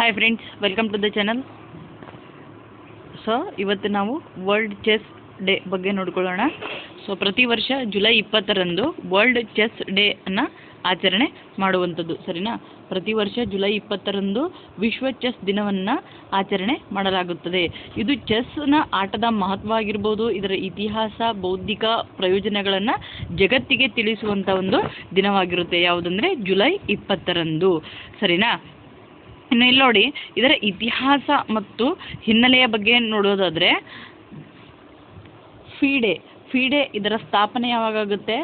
Hi friends, welcome to the channel. So ಇವತ್ತು ನಾವು world chess day ಬಗ್ಗೆ ನೋಡ್ಕೊಳ್ಳೋಣ. ಸೊ ಪ್ರತಿ ವರ್ಷ ಜುಲೈ 20ರಂದು ವರ್ಲ್ಡ್ ಚೆಸ್ ಡೇ ಅನ್ನು ಆಚರಣೆ ಮಾಡುವಂಥದ್ದು, ಸರಿನಾ? ಪ್ರತಿ ವರ್ಷ ಜುಲೈ 20ರಂದು ವಿಶ್ವ ಚೆಸ್ ದಿನವನ್ನು ಆಚರಣೆ ಮಾಡಲಾಗುತ್ತದೆ. ಇದು ಚೆಸ್ನ ಆಟದ ಮಹತ್ವ ಆಗಿರ್ಬೋದು, ಇದರ ಇತಿಹಾಸ, ಬೌದ್ಧಿಕ ಪ್ರಯೋಜನಗಳನ್ನು ಜಗತ್ತಿಗೆ ತಿಳಿಸುವಂಥ ಒಂದು ದಿನವಾಗಿರುತ್ತೆ. ಯಾವುದಂದರೆ ಜುಲೈ 20ರಂದು, ಸರಿನಾ? ಇನ್ನು ಇಲ್ಲಿ ನೋಡಿ, ಇದರ ಇತಿಹಾಸ ಮತ್ತು ಹಿನ್ನೆಲೆಯ ಬಗ್ಗೆ ನೋಡೋದಾದರೆ, ಫೀಡೆ ಇದರ ಸ್ಥಾಪನೆ ಯಾವಾಗುತ್ತೆ?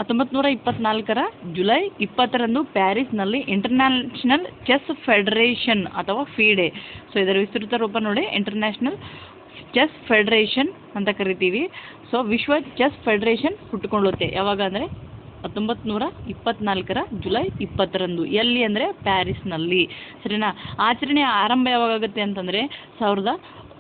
1924ರ ಜುಲೈ 20ರಂದು ಪ್ಯಾರಿಸ್ನಲ್ಲಿ ಇಂಟರ್ನ್ಯಾಷನಲ್ ಚೆಸ್ ಫೆಡರೇಷನ್ ಅಥವಾ ಫೀಡೆ. ಸೊ ಇದರ ವಿಸ್ತೃತ ರೂಪ ನೋಡಿ, ಇಂಟರ್ನ್ಯಾಷನಲ್ ಚೆಸ್ ಫೆಡರೇಷನ್ ಅಂತ ಕರಿತೀವಿ. ಸೊ ವಿಶ್ವ ಚೆಸ್ ಫೆಡರೇಷನ್ ಹುಟ್ಟುಕೊಳ್ಳುತ್ತೆ ಯಾವಾಗ ಅಂದರೆ 1924ರ ಜುಲೈ 20ರಂದು. ಎಲ್ಲಿ ಅಂದರೆ ಪ್ಯಾರಿಸ್ನಲ್ಲಿ, ಸರಿನಾ? ಆಚರಣೆಯ ಆರಂಭ ಯಾವಾಗುತ್ತೆ ಅಂತಂದರೆ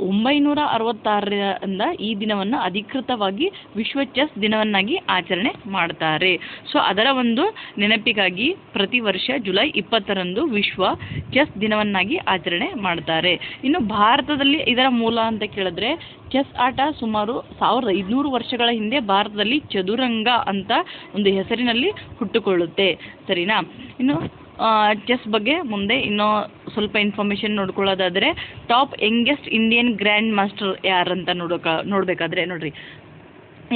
1966ರಿಂದ ಈ ದಿನವನ್ನು ಅಧಿಕೃತವಾಗಿ ವಿಶ್ವ ಚೆಸ್ ದಿನವನ್ನಾಗಿ ಆಚರಣೆ ಮಾಡ್ತಾರೆ. ಸೊ ಅದರ ಒಂದು ನೆನಪಿಗಾಗಿ ಪ್ರತಿ ವರ್ಷ ಜುಲೈ 20ರಂದು ವಿಶ್ವ ಚೆಸ್ ದಿನವನ್ನಾಗಿ ಆಚರಣೆ ಮಾಡ್ತಾರೆ. ಇನ್ನು ಭಾರತದಲ್ಲಿ ಇದರ ಮೂಲ ಅಂತ ಕೇಳಿದ್ರೆ, ಚೆಸ್ ಆಟ ಸುಮಾರು 1500 ವರ್ಷಗಳ ಹಿಂದೆ ಭಾರತದಲ್ಲಿ ಚದುರಂಗ ಅಂತ ಒಂದು ಹೆಸರಿನಲ್ಲಿ ಹುಟ್ಟುಕೊಳ್ಳುತ್ತೆ, ಸರಿನಾ? ಇನ್ನು ಚೆಸ್ ಬಗ್ಗೆ ಮುಂದೆ ಇನ್ನೂ ಸ್ವಲ್ಪ ಇನ್ಫಾರ್ಮೇಷನ್ ನೋಡ್ಕೊಳ್ಳೋದಾದರೆ, top youngest Indian grand master ಯಾರಂತ ನೋಡಬೇಕಾದ್ರೆ ನೋಡ್ರಿ,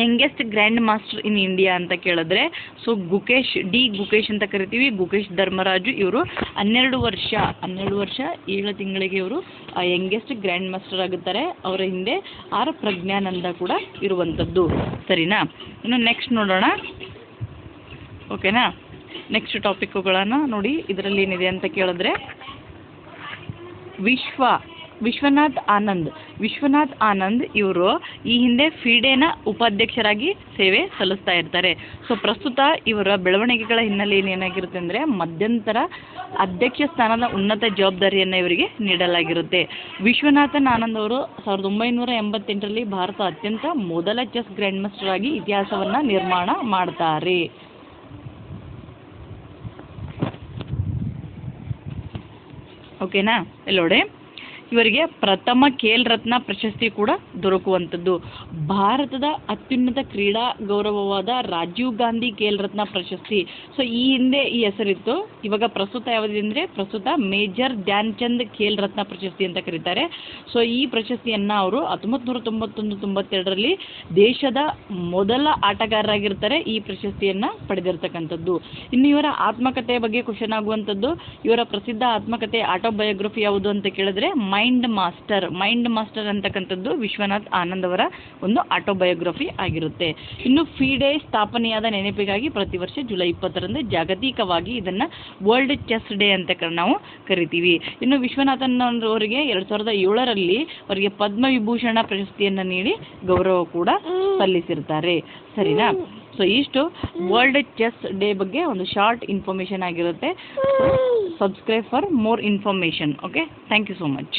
youngest grand master in India ಅಂತ ಕೇಳಿದ್ರೆ, ಸೊ ಗುಕೇಶ್ ಅಂತ ಕರಿತೀವಿ, ಗುಕೇಶ್ ಧರ್ಮರಾಜು. ಇವರು 12 ವರ್ಷ 7 ತಿಂಗಳಿಗೆ ಇವರು ಯಂಗೆಸ್ಟ್ ಗ್ರ್ಯಾಂಡ್ ಮಾಸ್ಟರ್ ಆಗುತ್ತಾರೆ. ಅವರ ಹಿಂದೆ ಆರ್ ಪ್ರಜ್ಞಾನಂದ ಕೂಡ ಇರುವಂಥದ್ದು, ಸರಿನಾ? ಇನ್ನು ನೆಕ್ಸ್ಟ್ ನೋಡೋಣ, ಓಕೆನಾ? ನೆಕ್ಸ್ಟ್ ಟಾಪಿಕ್ಗಳನ್ನು ನೋಡಿ. ಇದರಲ್ಲಿ ಏನಿದೆ ಅಂತ ಕೇಳಿದ್ರೆ, ವಿಶ್ವನಾಥ್ ಆನಂದ್ ಇವರು ಈ ಹಿಂದೆ ಫೀಡೆನ ಉಪಾಧ್ಯಕ್ಷರಾಗಿ ಸೇವೆ ಸಲ್ಲಿಸ್ತಾ ಇರ್ತಾರೆ. ಸೊ ಪ್ರಸ್ತುತ ಇವರ ಬೆಳವಣಿಗೆಗಳ ಹಿನ್ನೆಲೆ ಏನಾಗಿರುತ್ತೆ ಅಂದರೆ, ಮಧ್ಯಂತರ ಅಧ್ಯಕ್ಷ ಸ್ಥಾನದ ಉನ್ನತ ಜವಾಬ್ದಾರಿಯನ್ನು ಇವರಿಗೆ ನೀಡಲಾಗಿರುತ್ತೆ. ವಿಶ್ವನಾಥನ್ ಆನಂದ್ ಅವರು 1988ರಲ್ಲಿ ಭಾರತ ಅತ್ಯಂತ ಮೊದಲ ಚೆಸ್ ಗ್ರ್ಯಾಂಡ್ ಮಾಸ್ಟರ್ ಆಗಿ ಇತಿಹಾಸವನ್ನು ನಿರ್ಮಾಣ ಮಾಡ್ತಾರೆ. ಓಕೆನಾ? ಎಲ್ಲೋಡೆ ಇವರಿಗೆ ಪ್ರಥಮ ಖೇಲ್ ರತ್ನ ಪ್ರಶಸ್ತಿ ಕೂಡ ದೊರಕುವಂಥದ್ದು. ಭಾರತದ ಅತ್ಯುನ್ನತ ಕ್ರೀಡಾ ಗೌರವವಾದ ರಾಜೀವ್ ಗಾಂಧಿ ಖೇಲ್ ರತ್ನ ಪ್ರಶಸ್ತಿ. ಸೊ ಈ ಹಿಂದೆ ಈ ಹೆಸರಿತ್ತು, ಇವಾಗ ಪ್ರಸ್ತುತ ಯಾವುದಿದೆ ಅಂದರೆ, ಪ್ರಸ್ತುತ ಮೇಜರ್ ಧ್ಯಾನ್ ಚಂದ್ ಖೇಲ್ ರತ್ನ ಪ್ರಶಸ್ತಿ ಅಂತ ಕರೀತಾರೆ. ಸೊ ಈ ಪ್ರಶಸ್ತಿಯನ್ನು ಅವರು 1991-92ರಲ್ಲಿ ದೇಶದ ಮೊದಲ ಆಟಗಾರರಾಗಿರ್ತಾರೆ ಈ ಪ್ರಶಸ್ತಿಯನ್ನು ಪಡೆದಿರ್ತಕ್ಕಂಥದ್ದು. ಇನ್ನು ಇವರ ಆತ್ಮಕಥೆಯ ಬಗ್ಗೆ ಕ್ವಶನ್ ಆಗುವಂಥದ್ದು, ಇವರ ಪ್ರಸಿದ್ಧ ಆತ್ಮಕಥೆ ಆಟೋಬಯೋಗ್ರಫಿ ಯಾವುದು ಅಂತ ಕೇಳಿದ್ರೆ, ಮೈಂಡ್ ಮಾಸ್ಟರ್ ಅಂತಕ್ಕಂಥದ್ದು ವಿಶ್ವನಾಥ್ ಆನಂದ್ ಅವರ ಒಂದು ಆಟೋಬಯೋಗ್ರಫಿ ಆಗಿರುತ್ತೆ. ಇನ್ನು ಫೀಡೆ ಸ್ಥಾಪನೆಯಾದ ನೆನಪಿಗಾಗಿ ಪ್ರತಿ ವರ್ಷ ಜುಲೈ 20ರಂದು ಜಾಗತಿಕವಾಗಿ ಇದನ್ನು ವರ್ಲ್ಡ್ ಚೆಸ್ ಡೇ ಅಂತ ನಾವು ಕರಿತೀವಿ. ಇನ್ನು ವಿಶ್ವನಾಥನ್ ಅವರಿಗೆ 2007ರಲ್ಲಿ ಅವರಿಗೆ ಪದ್ಮವಿಭೂಷಣ ಪ್ರಶಸ್ತಿಯನ್ನು ನೀಡಿ ಗೌರವ ಕೂಡ ಸಲ್ಲಿಸಿರ್ತಾರೆ, ಸರಿನಾ? ಸೊ ಇಷ್ಟು ವರ್ಲ್ಡ್ ಚೆಸ್ ಡೇ ಬಗ್ಗೆ ಒಂದು ಶಾರ್ಟ್ ಇನ್ಫಾರ್ಮೇಷನ್ ಆಗಿರುತ್ತೆ. Subscribe for more information. Okay, thank you so much.